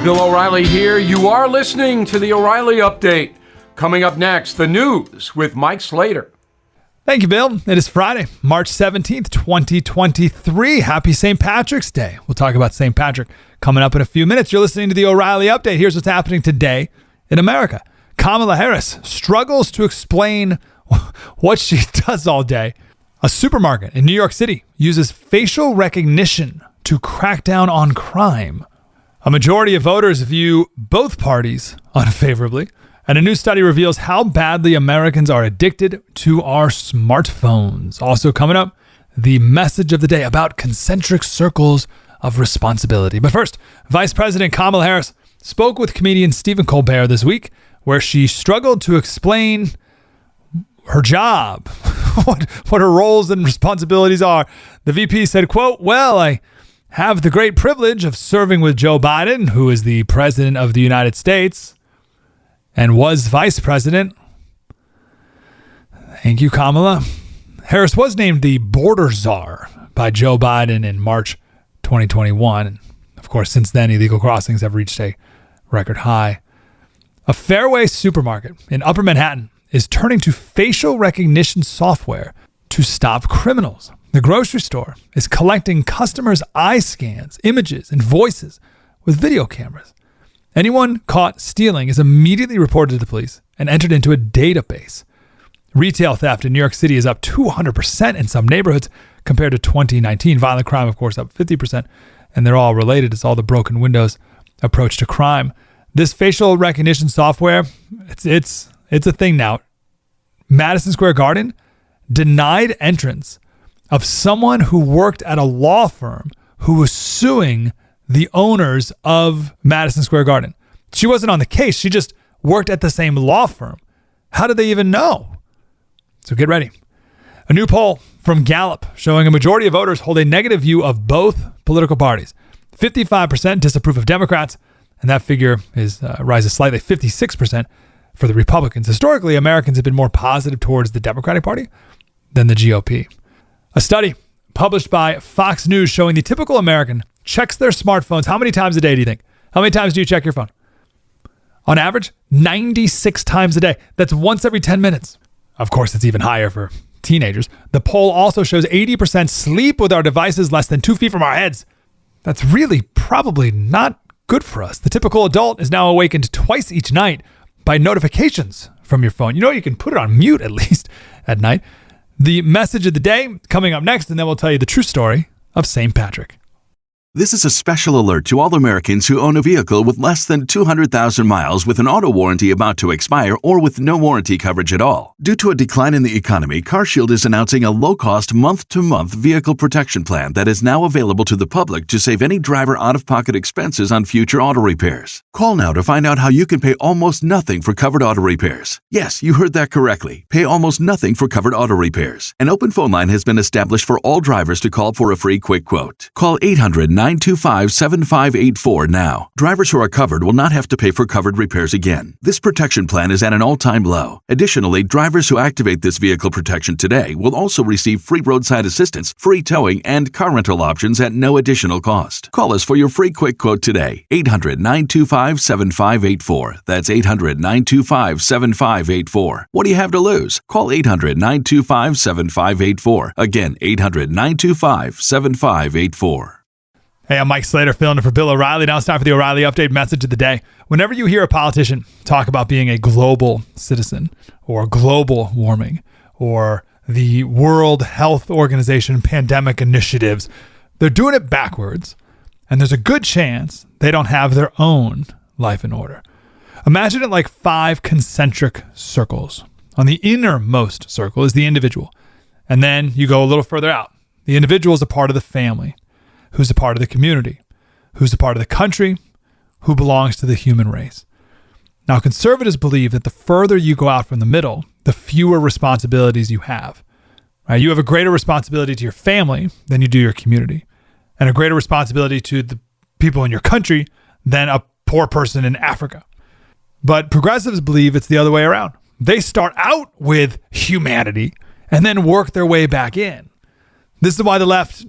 Bill O'Reilly here. You are listening to the O'Reilly Update. Coming up next, the news with Mike Slater. Thank you, Bill. It is Friday, March 17th, 2023. Happy St. Patrick's Day. We'll talk about St. Patrick coming up in a few minutes. You're listening to the O'Reilly Update. Here's what's happening today in America. Kamala Harris struggles to explain what she does all day. A supermarket in New York City uses facial recognition to crack down on crime. A majority of voters view both parties unfavorably, and a new study reveals how badly Americans are addicted to our smartphones. Also coming up, the message of the day about concentric circles of responsibility. But first, Vice President Kamala Harris spoke with comedian Stephen Colbert this week, where she struggled to explain her job, what her roles and responsibilities are. The VP said, quote, "Well, I have the great privilege of serving with Joe Biden, who is the president of the United States and was vice president." Thank you, Kamala. Harris was named the border czar by Joe Biden in March 2021. And of course, since then, illegal crossings have reached a record high. A Fairway supermarket in Upper Manhattan is turning to facial recognition software to stop criminals. The grocery store is collecting customers' eye scans, images, and voices with video cameras. Anyone caught stealing is immediately reported to the police and entered into a database. Retail theft in New York City is up 200% in some neighborhoods compared to 2019. Violent crime, of course, up 50%, and they're all related. It's all the broken windows approach to crime. This facial recognition software, it's a thing now. Madison Square Garden denied entrance of someone who worked at a law firm who was suing the owners of Madison Square Garden. She wasn't on the case. She just worked at the same law firm. How did they even know? So get ready. A new poll from Gallup showing a majority of voters hold a negative view of both political parties. 55% disapprove of Democrats, and that figure rises slightly, 56% for the Republicans. Historically, Americans have been more positive towards the Democratic Party than the GOP. A study published by Fox News showing the typical American checks their smartphones. How many times a day do you think? How many times do you check your phone? On average, 96 times a day. That's once every 10 minutes. Of course, it's even higher for teenagers. The poll also shows 80% sleep with our devices less than 2 feet from our heads. That's really probably not good for us. The typical adult is now awakened twice each night by notifications from your phone. You know, you can put it on mute at least at night. The message of the day coming up next, and then we'll tell you the true story of St. Patrick. This is a special alert to all Americans who own a vehicle with less than 200,000 miles with an auto warranty about to expire or with no warranty coverage at all. Due to a decline in the economy, CarShield is announcing a low-cost month-to-month vehicle protection plan that is now available to the public to save any driver out-of-pocket expenses on future auto repairs. Call now to find out how you can pay almost nothing for covered auto repairs. Yes, you heard that correctly. Pay almost nothing for covered auto repairs. An open phone line has been established for all drivers to call for a free quick quote. Call 800-925-7584 now. Drivers who are covered will not have to pay for covered repairs again. This protection plan is at an all-time low. Additionally, drivers who activate this vehicle protection today will also receive free roadside assistance, free towing, and car rental options at no additional cost. Call us for your free quick quote today. 800-925-7584. That's 800-925-7584. What do you have to lose? Call 800-925-7584. Again, 800-925-7584. Hey, I'm Mike Slater, filling in for Bill O'Reilly. Now it's time for the O'Reilly Update message of the day. Whenever you hear a politician talk about being a global citizen or global warming or the World Health Organization pandemic initiatives, they're doing it backwards, and there's a good chance they don't have their own life in order. Imagine it like 5 concentric circles. On the innermost circle is the individual, and then you go a little further out. The individual is a part of the family, who's a part of the community, who's a part of the country, who belongs to the human race. Now, conservatives believe that the further you go out from the middle, the fewer responsibilities you have. Right? You have a greater responsibility to your family than you do your community, and a greater responsibility to the people in your country than a poor person in Africa. But progressives believe it's the other way around. They start out with humanity and then work their way back in. This is why the left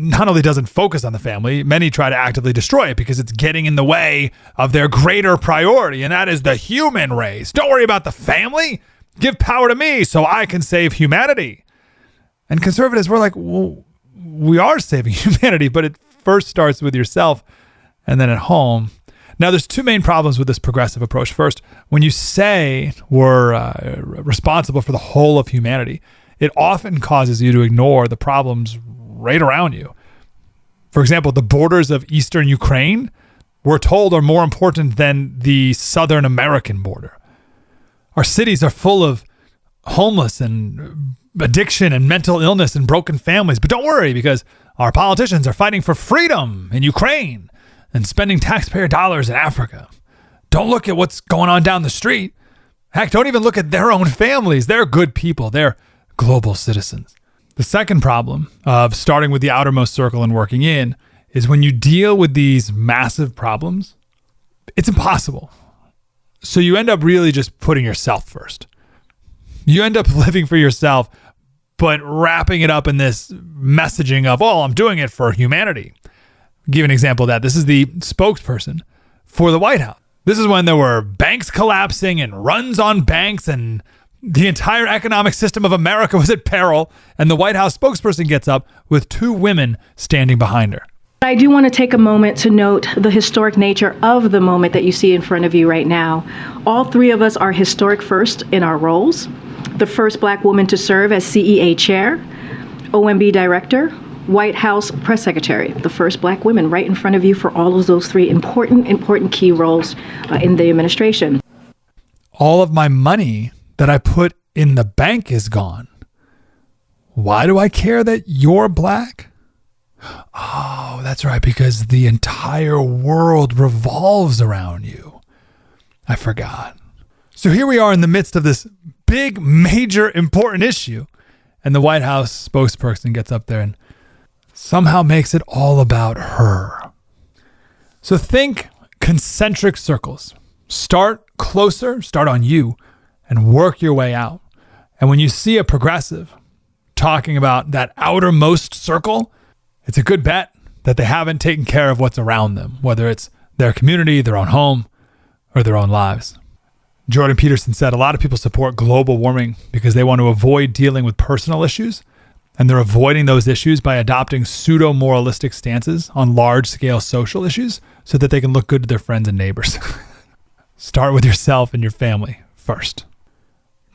not only doesn't focus on the family, many try to actively destroy it because it's getting in the way of their greater priority, and that is the human race. Don't worry about the family. Give power to me so I can save humanity. And conservatives, we're like, well, we are saving humanity, but it first starts with yourself and then at home. Now, there's two main problems with this progressive approach. First, when you say we're responsible for the whole of humanity, it often causes you to ignore the problems right around you. For example, the borders of eastern Ukraine, we're told, are more important than the southern American border. Our cities are full of homeless and addiction and mental illness and broken families. But don't worry, because our politicians are fighting for freedom in Ukraine and spending taxpayer dollars in Africa. Don't look at what's going on down the street. Heck, don't even look at their own families. They're good people. They're global citizens. The second problem of starting with the outermost circle and working in is when you deal with these massive problems, it's impossible. So you end up really just putting yourself first. You end up living for yourself, but wrapping it up in this messaging of, oh, I'm doing it for humanity. I'll give an example of that. This is the spokesperson for the White House. This is when there were banks collapsing and runs on banks and the entire economic system of America was at peril, and the White House spokesperson gets up with two women standing behind her. I do want to take a moment to note the historic nature of the moment that you see in front of you right now. All three of us are historic first in our roles. The first Black woman to serve as CEA chair, OMB director, White House press secretary. The first Black women right in front of you for all of those three important key roles in the administration. All of my money that I put in the bank is gone. Why do I care that you're Black? Oh, that's right, because the entire world revolves around you. I forgot. So here we are in the midst of this big, major, important issue, and the White House spokesperson gets up there and somehow makes it all about her. So think concentric circles. Start closer, start on you, and work your way out. And when you see a progressive talking about that outermost circle, it's a good bet that they haven't taken care of what's around them, whether it's their community, their own home, or their own lives. Jordan Peterson said a lot of people support global warming because they want to avoid dealing with personal issues, and they're avoiding those issues by adopting pseudo-moralistic stances on large-scale social issues so that they can look good to their friends and neighbors. Start with yourself and your family first.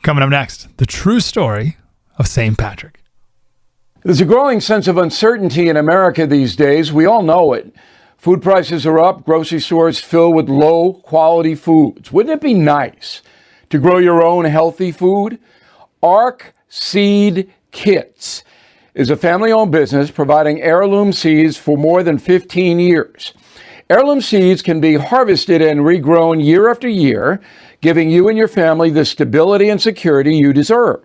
Coming up next, the true story of St. Patrick. There's a growing sense of uncertainty in America these days. We all know it. Food prices are up, grocery stores fill with low-quality foods. Wouldn't it be nice to grow your own healthy food? Ark Seed Kits is a family-owned business providing heirloom seeds for more than 15 years. Heirloom seeds can be harvested and regrown year after year, giving you and your family the stability and security you deserve.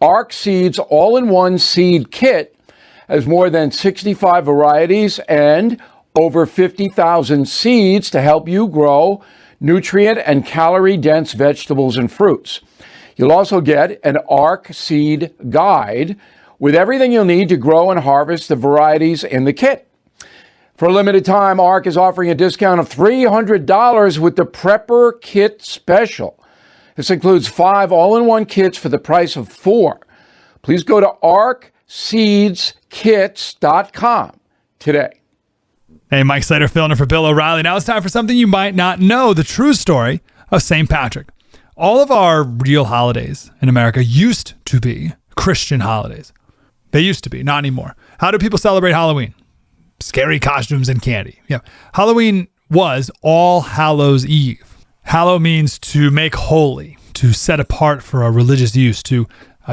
Ark Seeds All-in-One Seed Kit has more than 65 varieties and over 50,000 seeds to help you grow nutrient and calorie-dense vegetables and fruits. You'll also get an Ark Seed Guide with everything you'll need to grow and harvest the varieties in the kit. For a limited time, Ark is offering a discount of $300 with the Prepper Kit Special. This includes 5 all-in-one kits for the price of 4. Please go to arkseedskits.com today. Hey, Mike Slater filling in for Bill O'Reilly. Now it's time for something you might not know, the true story of St. Patrick. All of our real holidays in America used to be Christian holidays. They used to be, not anymore. How do people celebrate Halloween? Scary costumes and candy. Yeah. Halloween was All Hallows Eve. Hallow means to make holy, to set apart for a religious use, to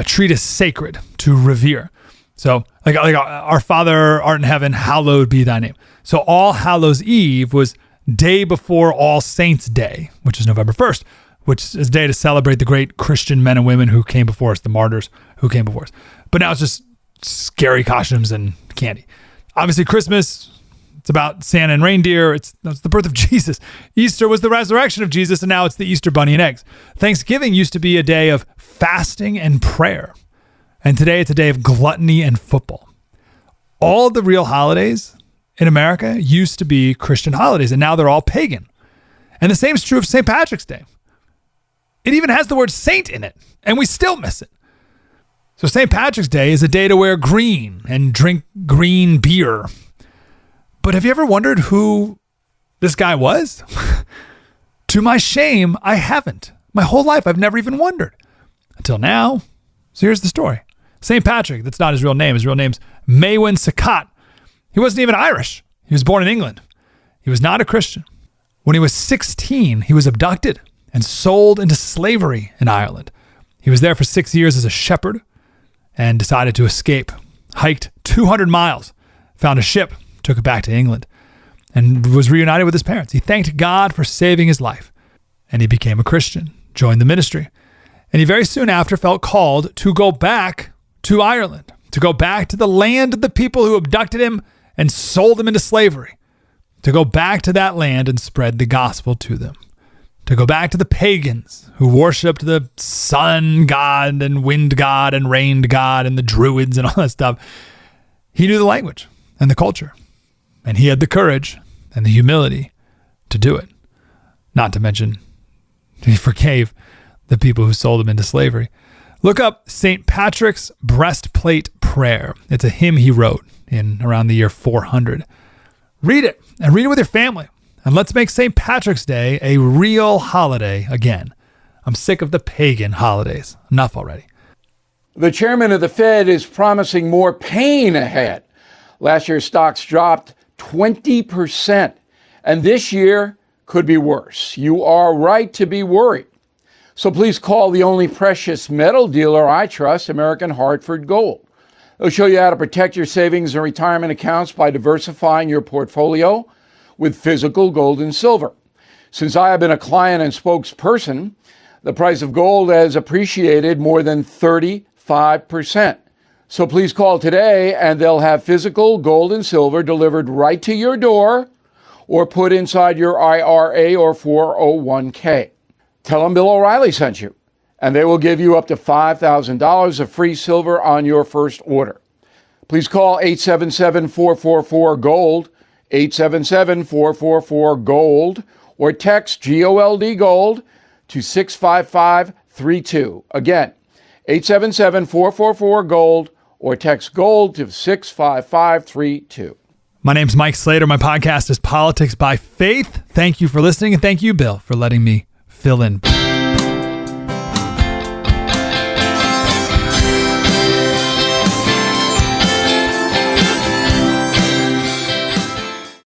treat as sacred, to revere. So like our Father art in heaven, hallowed be thy name. So All Hallows Eve was day before All Saints Day, which is November 1st, which is a day to celebrate the great Christian men and women who came before us, the martyrs who came before us. But now it's just scary costumes and candy. Obviously, Christmas, it's about Santa and reindeer. It's the birth of Jesus. Easter was the resurrection of Jesus, and now it's the Easter bunny and eggs. Thanksgiving used to be a day of fasting and prayer. And today it's a day of gluttony and football. all the real holidays in America used to be Christian holidays, and now they're all pagan. And the same is true of St. Patrick's Day. It even has the word saint in it, and we still miss it. So St. Patrick's Day is a day to wear green and drink green beer. But have you ever wondered who this guy was? To my shame, I haven't. My whole life, I've never even wondered. Until now. So here's the story. St. Patrick, that's not his real name. His real name's Maewyn Sakat. He wasn't even Irish. He was born in England. He was not a Christian. When he was 16, he was abducted and sold into slavery in Ireland. He was there for 6 years as a shepherd and decided to escape. Hiked 200 miles, found a ship, took it back to England, and was reunited with his parents. He thanked God for saving his life, and he became a Christian, joined the ministry. And he very soon after felt called to go back to Ireland, to go back to the land of the people who abducted him and sold him into slavery, to go back to that land and spread the gospel to them, to go back to the pagans who worshipped the sun god and wind god and rain god and the druids and all that stuff. He knew the language and the culture, and he had the courage and the humility to do it. Not to mention, he forgave the people who sold him into slavery. Look up St. Patrick's Breastplate Prayer. It's a hymn he wrote in around the year 400. Read it, and read it with your family. And let's make St. Patrick's Day a real holiday again. I'm sick of the pagan holidays. Enough already. The chairman of the Fed is promising more pain ahead. Last year, stocks dropped 20%, and this year could be worse. You are right to be worried. So please call the only precious metal dealer I trust, American Hartford Gold. They'll show you how to protect your savings and retirement accounts by diversifying your portfolio with physical gold and silver. Since I have been a client and spokesperson, the price of gold has appreciated more than 35%. So please call today and they'll have physical gold and silver delivered right to your door or put inside your IRA or 401k. Tell them Bill O'Reilly sent you, and they will give you up to $5,000 of free silver on your first order. Please call 877-444-GOLD, 877-444-GOLD, or text GOLD GOLD to 65532. Again, 877-444-GOLD, or text GOLD to 65532. My name's Mike Slater. My podcast is Politics by Faith. Thank you for listening, and thank you, Bill, for letting me fill in.